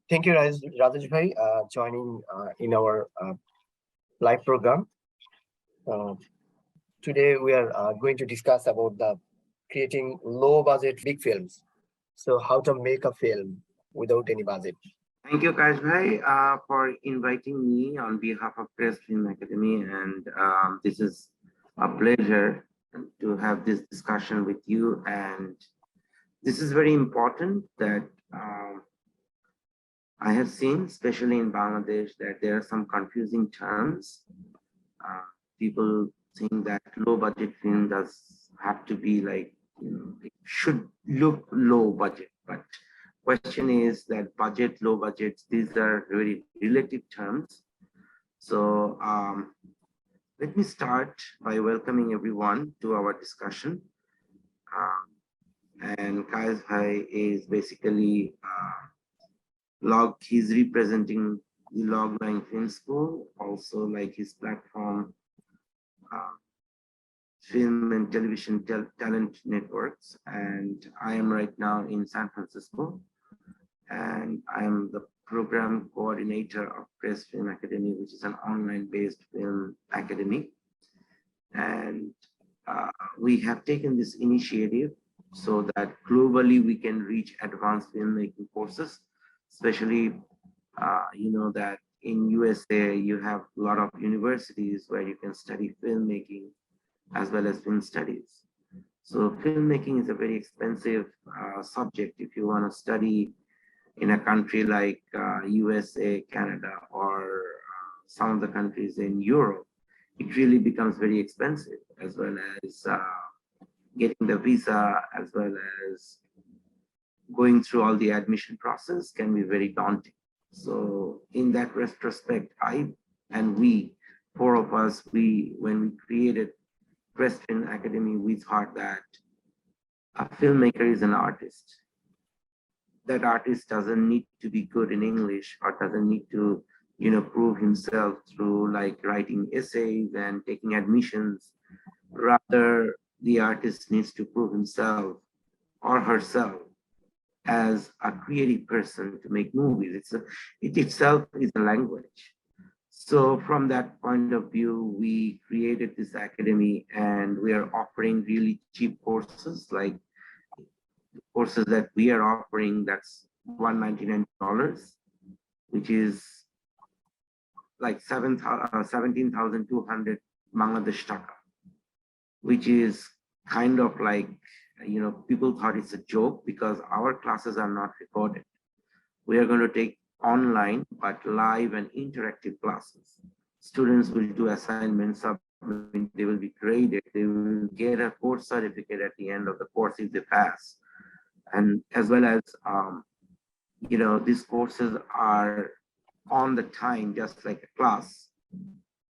Thank you, Rajesh Bhai, joining in our live program. Uh, Today, we are going to discuss about the creating low budget big films. So, how to make a film without any budget. Thank you, Kayesh bhai, for inviting me on behalf of Press Film Academy. And this is a pleasure to have this discussion with you. And this is very important that I have seen, especially in Bangladesh, that there are some confusing terms. Uh, People think that low budget film does have to be like, it should look low budget. But question is that budget, low budget, these are very relative terms. So let me start by welcoming everyone to our discussion. And Kayesh bhai is basically he's representing the Log9 Film School, also like his platform, uh, Film and Television Talent Networks. And I am right now in San Francisco, and I am the program coordinator of Press Film Academy, which is an online-based film academy. And we have taken this initiative so that globally we can reach advanced filmmaking courses, especially you know that in USA you have a lot of universities where you can study filmmaking as well as film studies. So filmmaking is a very expensive subject if you want to study in a country like USA, Canada, or some of the countries in Europe. It really becomes very expensive, as well as getting the visa, as well as going through all the admission process can be very daunting. So in that retrospect, we, four of us, when we created Preston Academy, we thought that a filmmaker is an artist. That artist doesn't need to be good in English or doesn't need to, prove himself through like writing essays and taking admissions. Rather, the artist needs to prove himself or herself as a creative person to make movies. It itself is a language. So from that point of view, we created this academy, and we are offering really cheap courses, like courses that we are offering, that's $199, which is like 17,200 Bangladesh taka, which is kind of like, people thought it's a joke because our classes are not recorded. We are going to take online, but live and interactive classes. Students will do assignments, they will be graded, they will get a course certificate at the end of the course if they pass. And as well as, these courses are on the time, just like a class.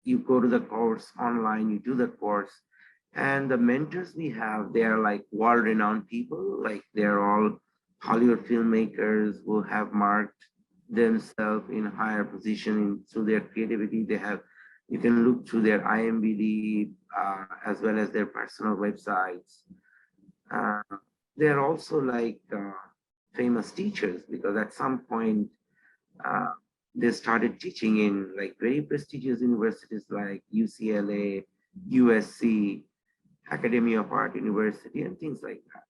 You go to the course online, you do the course, and the mentors we have, they are like world-renowned people, like they're all Hollywood filmmakers who have marked themselves in higher position through their creativity. You can look through their IMDb as well as their personal websites. They're also like famous teachers, because at some point they started teaching in like very prestigious universities like UCLA, USC, Academy of Art University, and things like that.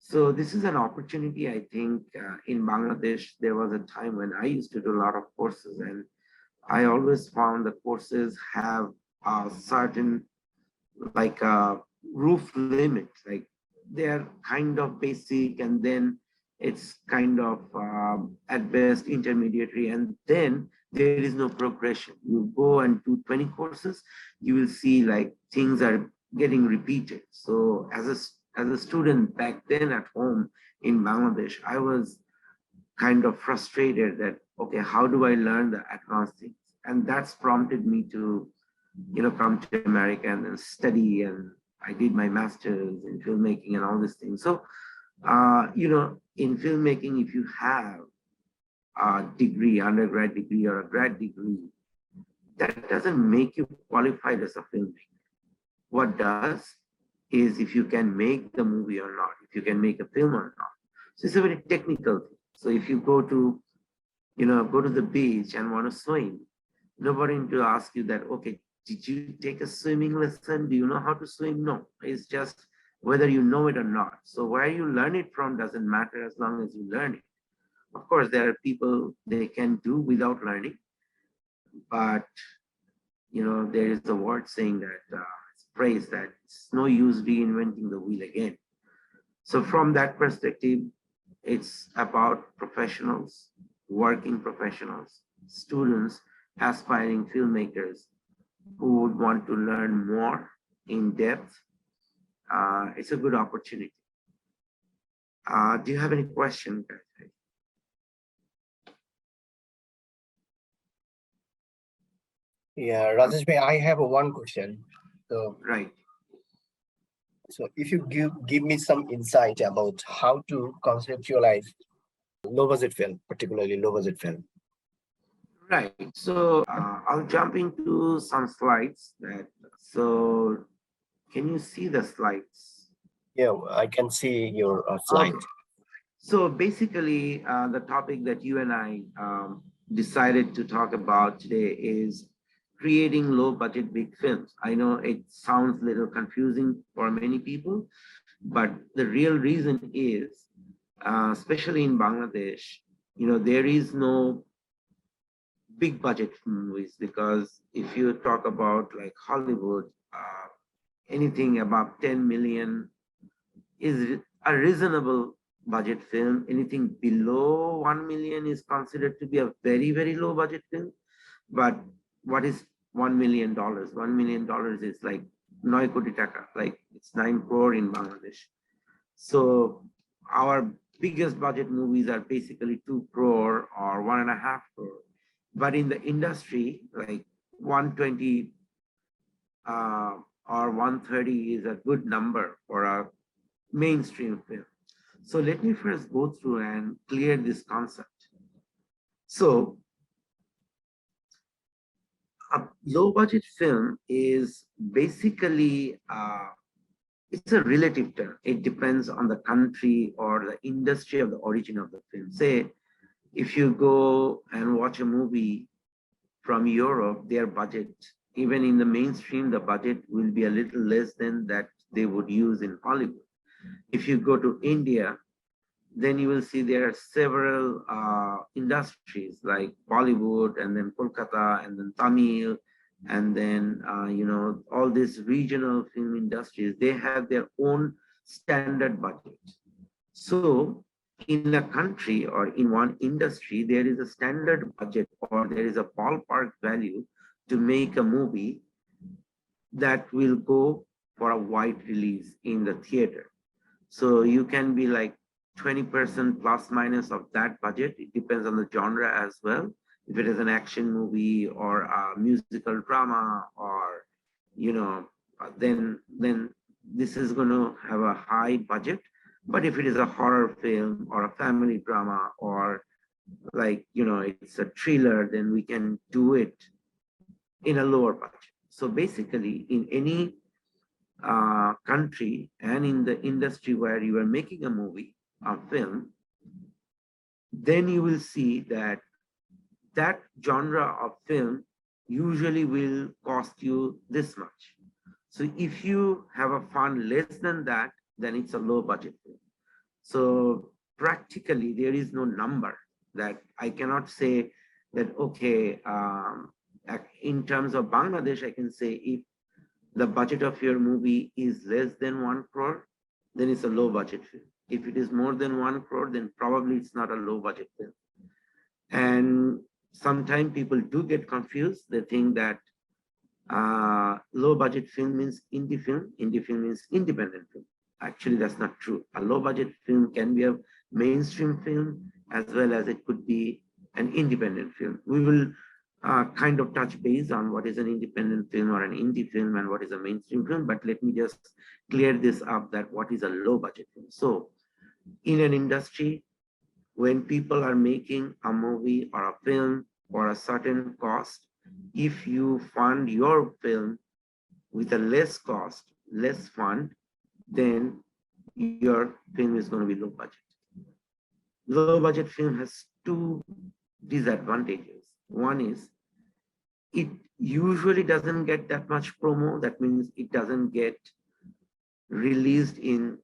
So this is an opportunity. I think in Bangladesh, there was a time when I used to do a lot of courses, and I always found the courses have a certain like a roof limit, like they're kind of basic, and then it's kind of at best intermediary, and then there is no progression. You go and do 20 courses, you will see like things are getting repeated. So as a student back then at home in Bangladesh, I was kind of frustrated that, okay, how do I learn the advanced things? And that's prompted me to, come to America and then study. And I did my master's in filmmaking and all these things. So, in filmmaking, if you have a degree, undergrad degree or a grad degree, that doesn't make you qualified as a filmmaker. What does is if you can make the movie or not, if you can make a film or not. So it's a very technical thing. So if you go to go to the beach and want to swim. Nobody to ask you that, okay, did you take a swimming lesson? Do you know how to swim? No, it's just whether you know it or not. So where you learn it from doesn't matter as long as you learn it. Of course, there are people they can do without learning, but there is a word saying that it's phrase that it's no use reinventing the wheel again. So from that perspective, it's about professionals, working professionals, students, aspiring filmmakers who would want to learn more in depth. It's a good opportunity. Do you have any questions? Yeah, Rajesh bhai, I have one question. So, Right. so if you give me some insight about how to conceptualize low budget film, particularly low budget film. Right. So I'll jump into some slides. So can you see the slides? Yeah, I can see your slide. Okay. So basically, the topic that you and I decided to talk about today is creating low budget big films. I know it sounds a little confusing for many people, but the real reason is, especially in Bangladesh, there is no big budget movies, because if you talk about like Hollywood, anything above 10 million is a reasonable budget film. Anything below 1 million is considered to be a very, very low budget film. But what is $1 million? $1 million is like 9 koti taka, like it's 9 crore in Bangladesh. So our biggest budget movies are basically 2 crore or 1.5 crore. But in the industry, like 120 or 130 is a good number for a mainstream film. So let me first go through and clear this concept. So a low budget film is basically it's a relative term. It depends on the country or the industry of the origin of the film. Say, if you go and watch a movie from Europe, their budget, even in the mainstream, the budget will be a little less than that they would use in Hollywood. If you go to India, then you will see there are several industries like Bollywood and then Kolkata and then Tamil and then all these regional film industries. They have their own standard budget. So in a country or in one industry, there is a standard budget or there is a ballpark value to make a movie that will go for a wide release in the theater. So you can be like 20% plus minus of that budget. It depends on the genre as well. If it is an action movie or a musical drama, or then this is going to have a high budget. But if it is a horror film or a family drama or like it's a thriller, then we can do it in a lower budget. So basically, in any country and in the industry where you are making a movie, a film, then you will see that that genre of film usually will cost you this much. So if you have a fund less than that, then it's a low budget film. So practically, there is no number that I cannot say that, okay, in terms of Bangladesh, I can say if the budget of your movie is less than 1 crore, then it's a low budget film. If it is more than 1 crore, then probably it's not a low budget film. And sometimes people do get confused. They think that low budget film means indie film. Indie film means independent film. Actually, that's not true. A low budget film can be a mainstream film as well as it could be an independent film. We will kind of touch base on what is an independent film or an indie film and what is a mainstream film, but let me just clear this up, that what is a low budget film. So in an industry, when people are making a movie or a film for a certain cost, if you fund your film with a less cost, less fund, then your film is going to be low budget. Low budget film has two disadvantages. One is it usually doesn't get that much promo. That means it doesn't get released in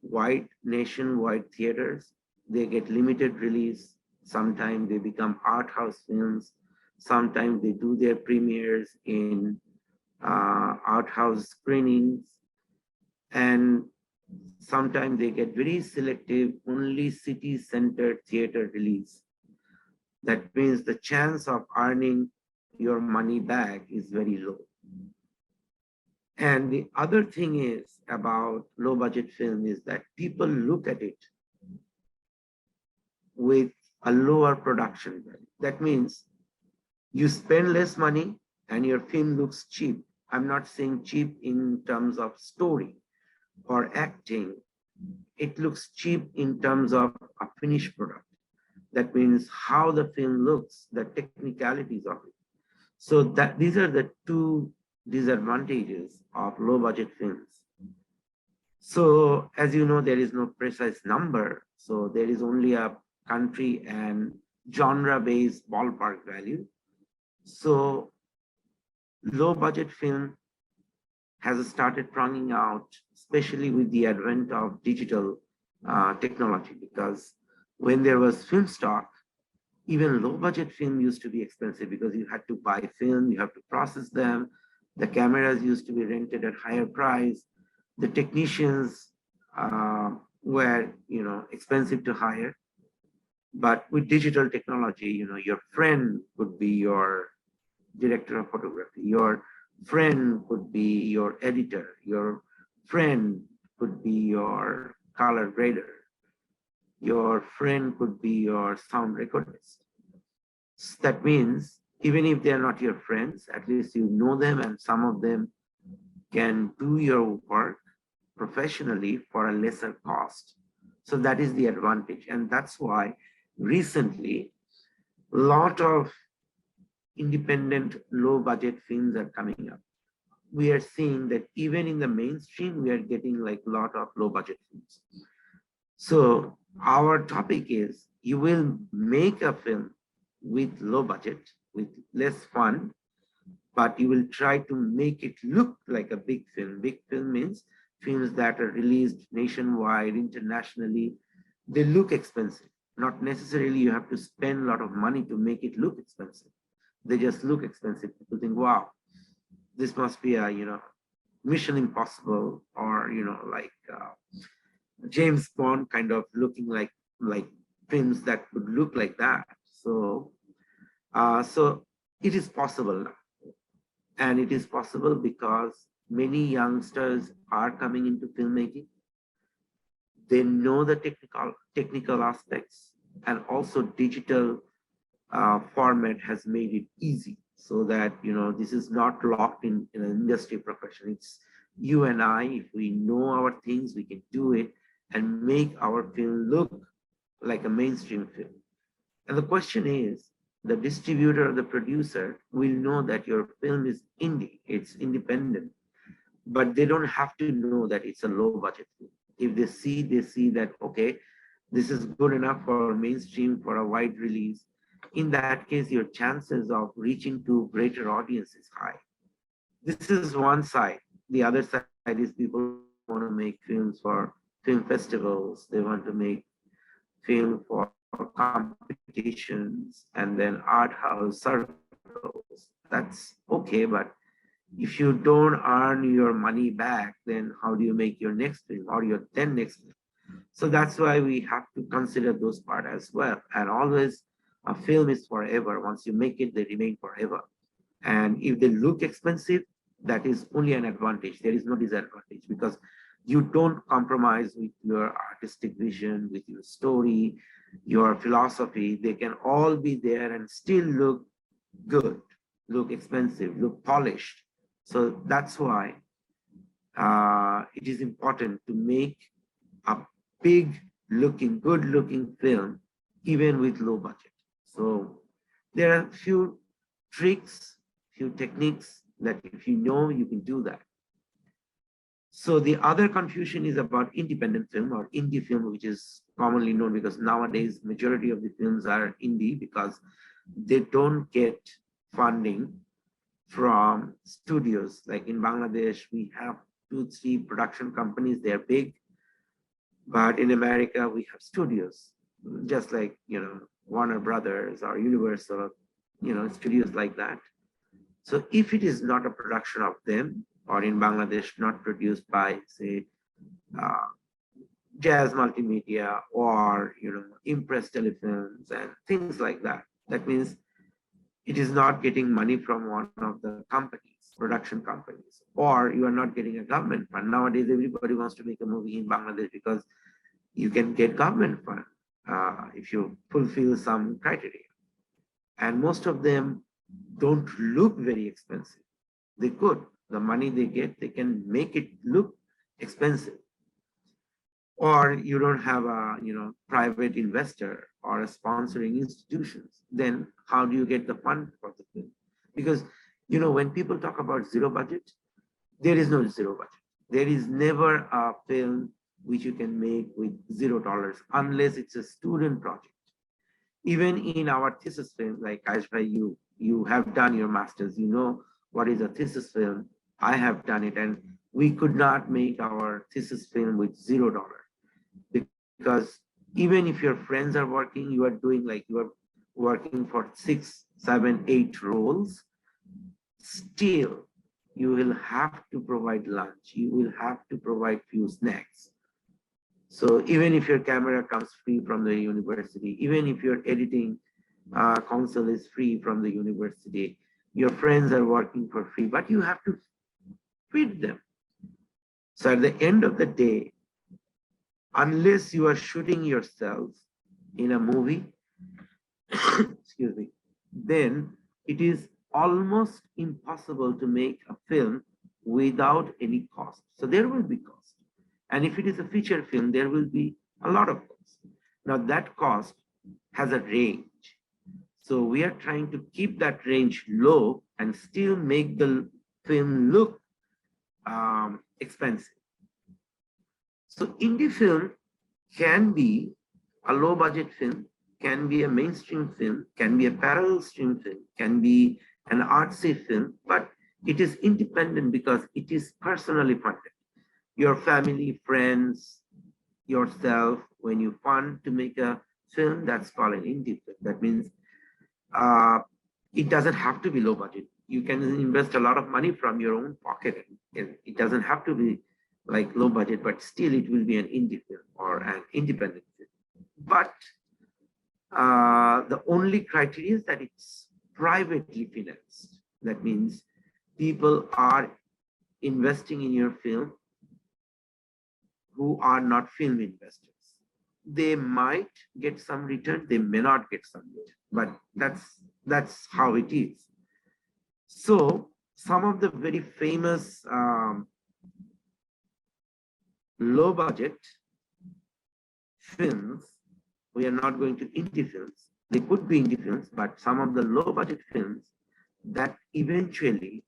nationwide theaters. They get limited release. Sometimes they become art house films. Sometimes they do their premieres in art house screenings. And sometimes they get very selective, only city centered theater release. That means the chance of earning your money back is very low. And the other thing is about low budget film is that people look at it with a lower production value. That means you spend less money and your film looks cheap. I'm not saying cheap in terms of story or acting. It looks cheap in terms of a finished product. That means how the film looks, the technicalities of it. So that these are the two disadvantages of low budget films. So as you know, there is no precise number. So there is only a country and genre based ballpark value. So low budget film has started pronging out, especially with the advent of digital technology, because when there was film stock, even low budget film used to be expensive because you had to buy film, you have to process them. The cameras used to be rented at higher price. The technicians were, expensive to hire. But with digital technology, your friend could be your director of photography. Your friend could be your editor. Your friend could be your color grader. Your friend could be your sound recordist. That means even if they're not your friends, at least you know them and some of them can do your work professionally for a lesser cost. So that is the advantage. And that's why recently a lot of independent low budget films are coming up. We are seeing that even in the mainstream, we are getting like a lot of low budget films. So our topic is you will make a film with low budget, with less fund, but you will try to make it look like a big film. Big film means films that are released nationwide, internationally. They look expensive. Not necessarily you have to spend a lot of money to make it look expensive. They just look expensive. People think, wow, this must be a, Mission Impossible or, like James Bond kind of looking like films that would look like that. So, so it is possible now. And it is possible because many youngsters are coming into filmmaking. They know the technical aspects, and also digital format has made it easy so that this is not locked in an industry profession. It's you and I. If we know our things, we can do it and make our film look like a mainstream film. And the question is, the distributor or the producer will know that your film is indie, it's independent, but they don't have to know that it's a low budget film. If they see that, okay, this is good enough for mainstream, for a wide release. In that case, your chances of reaching to greater audience is high. This is one side. The other side is people want to make films for film festivals. They want to make film for competitions and then art house circles. That's okay, but if you don't earn your money back, then how do you make your next film or your then next film? So that's why we have to consider those part as well. And always a film is forever. Once you make it, they remain forever. And if they look expensive, that is only an advantage. There is no disadvantage because you don't compromise with your artistic vision, with your story, your philosophy. They can all be there and still look good, look expensive, look polished. So that's why it is important to make a big looking, good looking film, even with low budget. So there are a few tricks, few techniques that if you know, you can do that. So the other confusion is about independent film or indie film, which is commonly known because nowadays majority of the films are indie because they don't get funding from studios. Like in Bangladesh, we have 2, 3 production companies, they're big, but in America, we have studios, just like, Warner Brothers or Universal, studios like that. So if it is not a production of them, or in Bangladesh, not produced by, say, uh, Jazz Multimedia or, Impress Telefilms and things like that, that means it is not getting money from one of the companies, production companies, or you are not getting a government fund. Nowadays, everybody wants to make a movie in Bangladesh because you can get government fund if you fulfill some criteria. And most of them don't look very expensive. They could. The money they get, they can make it look expensive. Or you don't have a private investor or a sponsoring institutions, then how do you get the fund for the film? Because when people talk about zero budget, there is no zero budget. There is never a film which you can make with $0 unless it's a student project. Even in our thesis film, like Kayesh bhai, you have done your masters, what is a thesis film. I have done it, and we could not make our thesis film with $0, because even if your friends are working, you are doing like you are working for 6, 7, 8 roles, still you will have to provide lunch, you will have to provide few snacks. So even if your camera comes free from the university, even if your editing console is free from the university, your friends are working for free, but you have to feed them. So at the end of the day, unless you are shooting yourself in a movie, excuse me, then it is almost impossible to make a film without any cost. So there will be cost. And if it is a feature film, there will be a lot of cost. Now that cost has a range. So we are trying to keep that range low and still make the film look expensive. So indie film can be a low budget film, can be a mainstream film, can be a parallel stream film, can be an artsy film, but it is independent because it is personally funded. Your family, friends, yourself, when you fund to make a film, that's called an indie film. That means it doesn't have to be low budget. You can invest a lot of money from your own pocket. It doesn't have to be like low budget, but still it will be an indie film or an independent film. But the only criteria is that it's privately financed. That means people are investing in your film who are not film investors. They might get some return, they may not get some return, but that's how it is. So some of the very famous low budget films, we are not going to indie films, they could be indie films, but some of the low budget films that eventually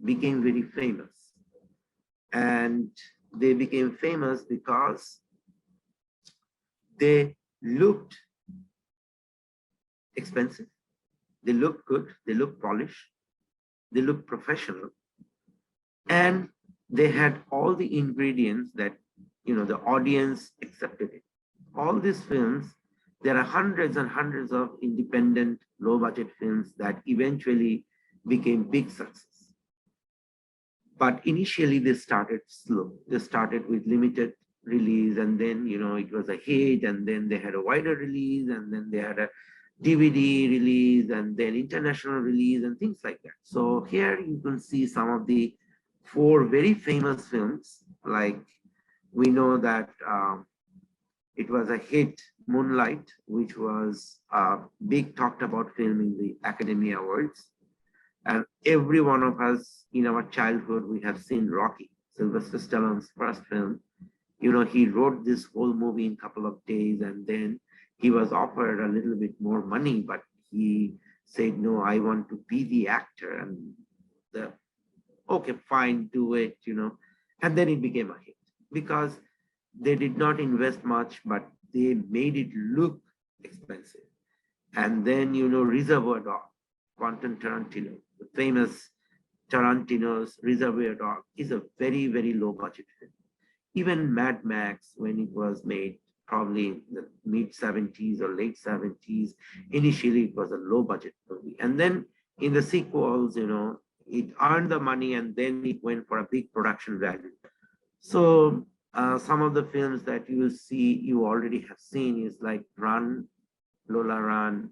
became very famous. And they became famous because they looked expensive, they looked good, they looked polished, they looked professional, and they had all the ingredients that the audience accepted it. All these films, there are hundreds and hundreds of independent low budget films that eventually became big success. But initially they started slow. They started with limited release, and then it was a hit, and then they had a wider release, and then they had a DVD release, and then international release and things like that. So here you can see some of the 4 very famous films. Like we know that it was a hit, Moonlight, which was a big talked about film in the Academy Awards. And every one of us in our childhood, we have seen Rocky, Sylvester Stallone's first film. He wrote this whole movie in a couple of days, and then he was offered a little bit more money, but he said, no, I want to be the actor. And okay, fine, do it, And then it became a hit because they did not invest much, but they made it look expensive. And then, Reservoir Dog, Quentin Tarantino, the famous Tarantino's Reservoir Dog is a very, very low budget film. Even Mad Max, when it was made, probably in the mid 70s or late 70s, initially it was a low budget movie. And then in the sequels, it earned the money and then it went for a big production value. So some of the films that you will see, you already have seen is like Run, Lola Run,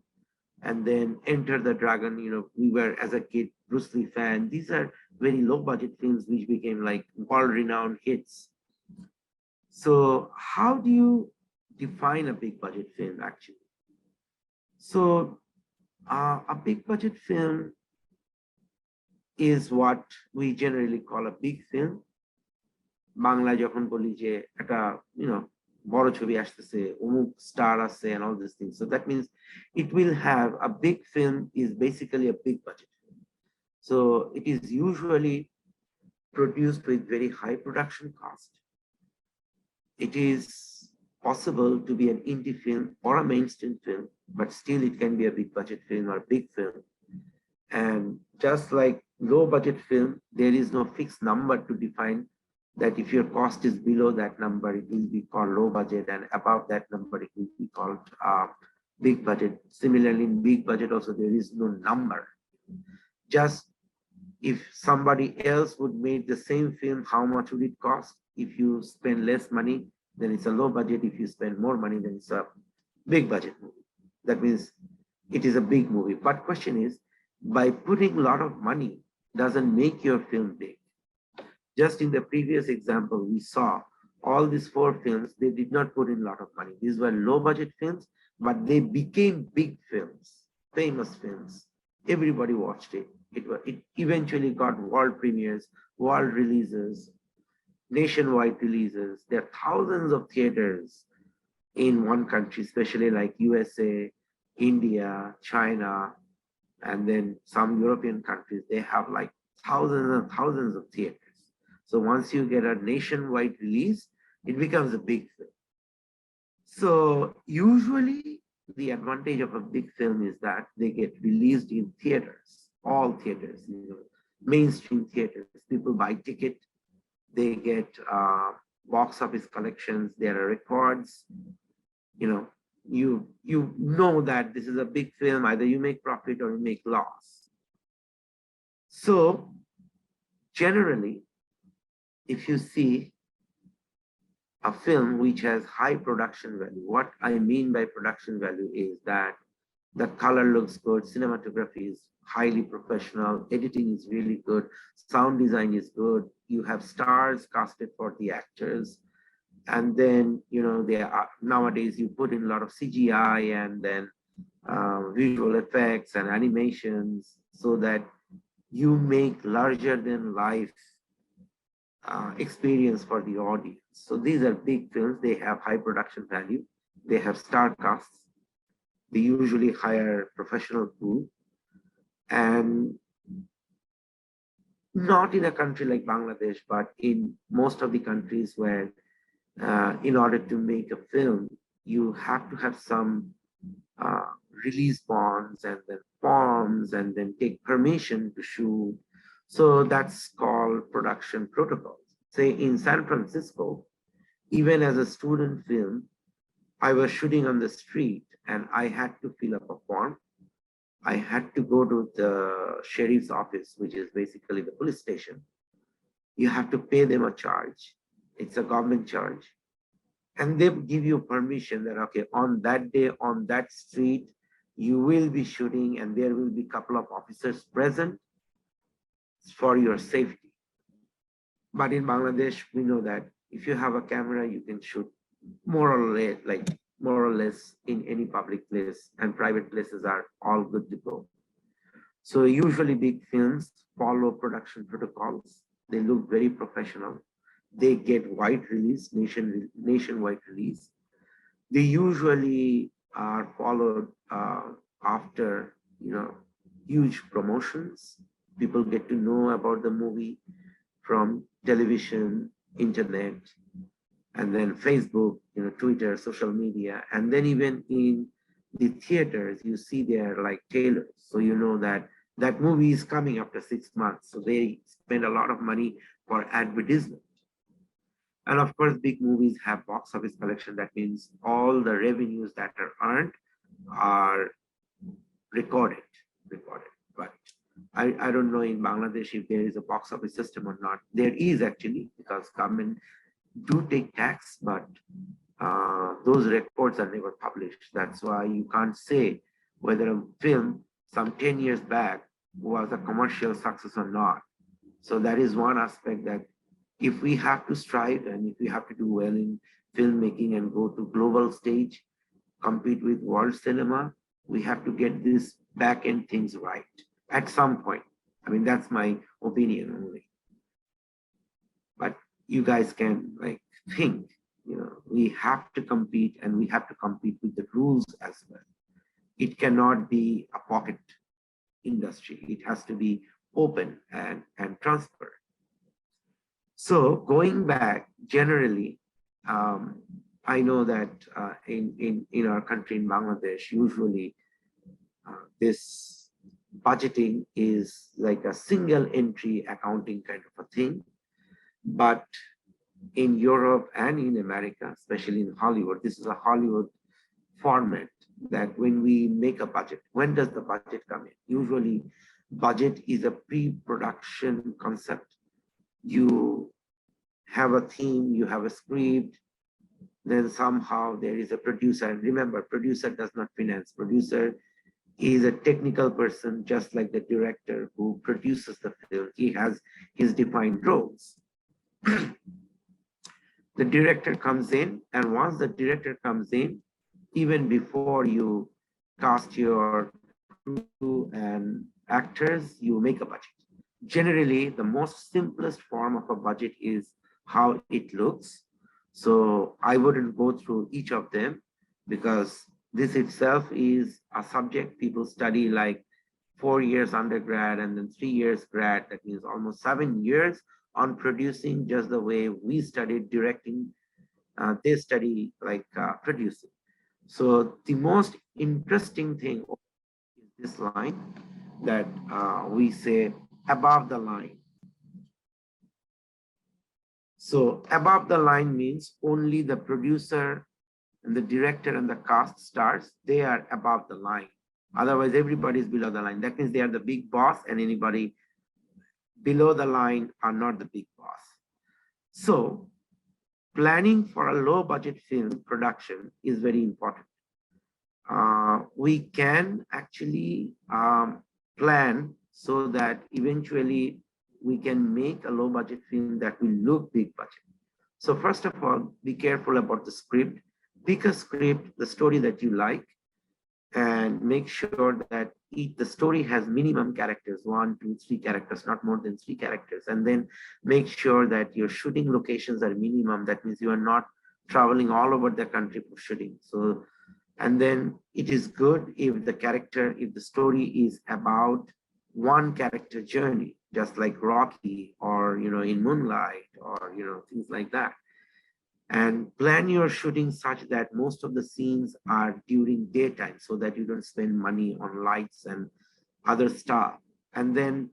and then Enter the Dragon. We were as a kid Bruce Lee fan. These are very low budget films which became like world renowned hits. So how do you define a big budget film actually? So a big budget film is what we generally call a big film. Bangla যখন বলি যে একটা বড় ছবি আসতেছে, অমুক star আছে and all these things. So that means it will have a big film is basically a big budget film. So it is usually produced with very high production cost. It is possible to be an indie film or a mainstream film, but still it can be a big budget film or a big film. And just like low budget film, there is no fixed number to define that if your cost is below that number, it will be called low budget, and above that number, it will be called big budget. Similarly, in big budget also, there is no number. Just if somebody else would make the same film, how much would it cost? If you spend less money, then it's a low budget. If you spend more money, then it's a big budget movie. That means it is a big movie. But question is, by putting a lot of money doesn't make your film big. Just in the previous example, we saw all these 4 films, they did not put in a lot of money. These were low budget films, but they became big films, famous films. Everybody watched it. It eventually got world premieres, world releases, nationwide releases. There are thousands of theaters in one country, especially like USA, India, China, and then some European countries, they have like thousands and thousands of theaters. So once you get a nationwide release, it becomes a big film. So usually the advantage of a big film is that they get released in theaters, all theaters, mainstream theaters. People buy ticket, they get box office collections, there are records. You know that this is a big film, either you make profit or you make loss. So generally, if you see a film which has high production value, what I mean by production value is that the color looks good, cinematography is highly professional, editing is really good, sound design is good, you have stars casted for the actors, and then there are nowadays you put in a lot of CGI and then visual effects and animations so that you make larger than life experience for the audience. So these are big films, they have high production value, they have star casts, they usually hire professional crew, and not in a country like Bangladesh, but in most of the countries where in order to make a film, you have to have some release bonds and then forms and then take permission to shoot. So that's called production protocols. Say in San Francisco, even as a student film, I was shooting on the street and I had to fill up a form. I had to go to the sheriff's office, which is basically the police station. You have to pay them a charge. It's a government charge. And they give you permission that, okay, on that day, on that street, you will be shooting and there will be a couple of officers present for your safety. But in Bangladesh, we know that if you have a camera, you can shoot more or less in any public place, and private places are all good to go. So usually big films follow production protocols. They look very professional. They get wide release, nationwide release. They usually are followed after huge promotions. People get to know about the movie from television, internet, and then Facebook, Twitter, social media, and then even in the theaters, you see they're like tailors. So you know that that movie is coming after 6 months. So they spend a lot of money for advertisement. And of course, big movies have box office collection. That means all the revenues that are earned are recorded, recorded. But I don't know in Bangladesh if there is a box office system or not. There is actually, because government do take tax, but those records are never published. That's why you can't say whether a film some 10 years back was a commercial success or not. So that is one aspect that if we have to strive and if we have to do well in filmmaking and go to global stage, compete with world cinema, we have to get these back end things right at some point. I mean, that's my opinion only. But you guys can like think, you know, we have to compete and we have to compete with the rules as well. It cannot be a pocket industry. It has to be open and transparent. So going back, generally, I know that in our country, in Bangladesh, usually this budgeting is like a single entry accounting kind of a thing. But in Europe and in America, especially in Hollywood, this is a Hollywood format that when we make a budget, when does the budget come in? Usually budget is a pre-production concept. You have a theme, you have a script, then somehow there is a producer. And remember, producer does not finance. Producer is a technical person, just like the director who produces the film. He has his defined roles. The director comes in, and once the director comes in, even before you cast your crew and actors, you make a budget. Generally, the most simplest form of a budget is how it looks. So I wouldn't go through each of them because this itself is a subject people study like 4 years undergrad and then 3 years grad. That means almost 7 years on producing, just the way we studied directing. They study like producing. So the most interesting thing is this line that we say above the line. So above the line means only the producer and the director and the cast stars, they are above the line. Otherwise, everybody is below the line. That means they are the big boss, and anybody below the line are not the big boss. So planning for a low budget film production is very important. We can actually plan so that eventually we can make a low budget film that will look big budget. So first of all, be careful about the script. Pick a script, the story that you like, and make sure that the story has minimum characters, 1, 2, 3 characters, not more than 3 characters. And then make sure that your shooting locations are minimum. That means you are not traveling all over the country for shooting. So, and then it is good if the story is about one character journey, just like Rocky or, in Moonlight or, things like that. And plan your shooting such that most of the scenes are during daytime so that you don't spend money on lights and other stuff. And then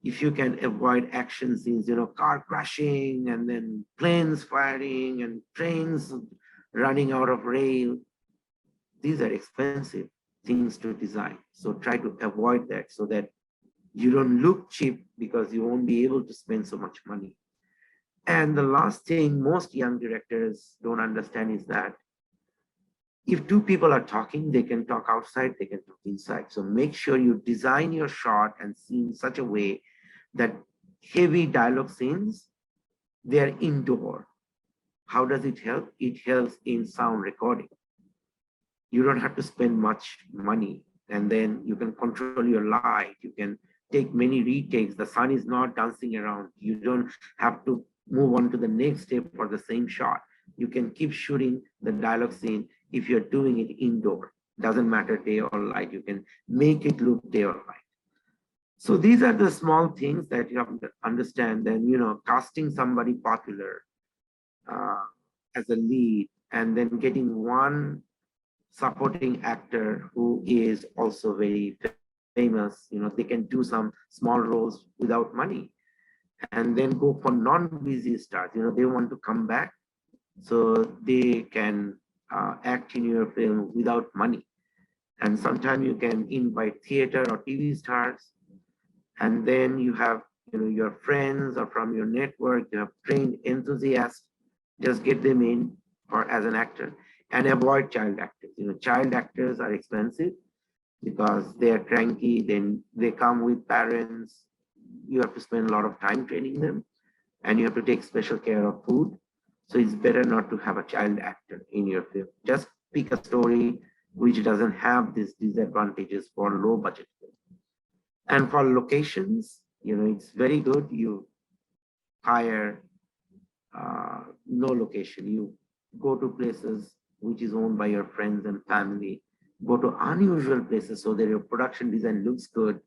if you can avoid action scenes, car crashing and then planes firing and trains running out of rail, these are expensive things to design. So try to avoid that so that you don't look cheap because you won't be able to spend so much money. And the last thing most young directors don't understand is that if 2 people are talking, they can talk outside, they can talk inside. So make sure you design your shot and scene in such a way that heavy dialogue scenes, they're indoor. How does it help? It helps in sound recording. You don't have to spend much money, and then you can control your light. You can take many retakes. The sun is not dancing around. You don't have to move on to the next step for the same shot. You can keep shooting the dialogue scene if you're doing it indoor. Doesn't matter day or light. You can make it look day or light. So these are the small things that you have to understand. Then, casting somebody popular as a lead and then getting one supporting actor who is also very famous. They can do some small roles without money, and then go for non-busy stars. They want to come back, so they can act in your film without money. And sometimes you can invite theater or TV stars, and then you have your friends or from your network, you have trained enthusiasts, just get them in or as an actor, and avoid child actors. Child actors are expensive because they are cranky, then they come with parents. You have to spend a lot of time training them, and you have to take special care of food. So it's better not to have a child actor in your film. Just pick a story which doesn't have these disadvantages for low budget film. And for locations, it's very good. You hire no location. You go to places which is owned by your friends and family. Go to unusual places so that your production design looks good,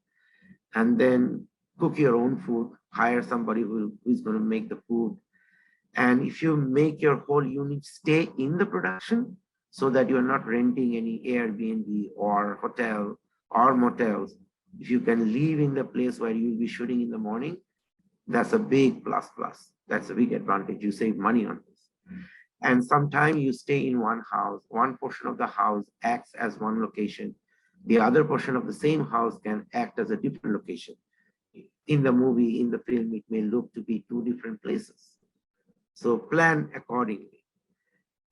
and then cook your own food. Hire somebody who's going to make the food. And if you make your whole unit stay in the production so that you're not renting any Airbnb or hotel or motels, if you can live in the place where you'll be shooting in the morning, that's a big plus. That's a big advantage. You save money on this. And sometimes you stay in one house, one portion of the house acts as one location. The other portion of the same house can act as a different location. In the movie, in the film, it may look to be two different places. So plan accordingly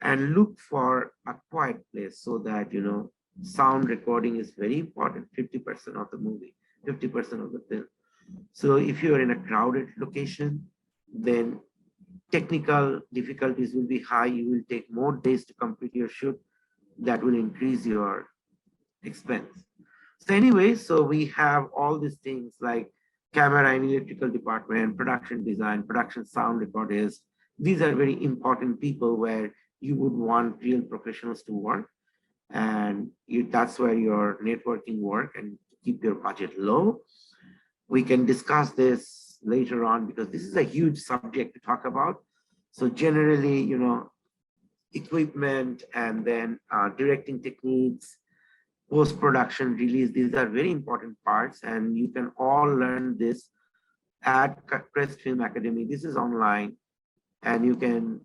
and look for a quiet place so that, sound recording is very important, 50% of the movie, 50% of the film. So if you're in a crowded location, then technical difficulties will be high. You will take more days to complete your shoot. That will increase your expense. So anyway, so we have all these things like camera and electrical department, production design, production sound recorders. These are very important people where you would want real professionals to work. And that's where your networking work and keep your budget low. We can discuss this later on because this is a huge subject to talk about. So generally, equipment and then directing techniques, post-production release, these are very important parts, and you can all learn this at Crest Film Academy. This is online, and you can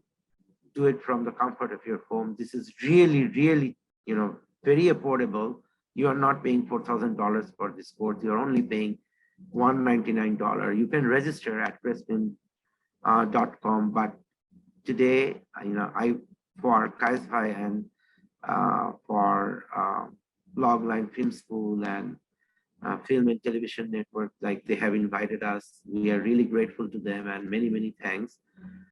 do it from the comfort of your home. This is really, really, very affordable. You are not paying $4,000 for this course. You're only paying $199. You can register at crestfilm.com. But today, for Kayesh and for Logline Film School and Film and Television Network, like they have invited us. We are really grateful to them, and many, many thanks.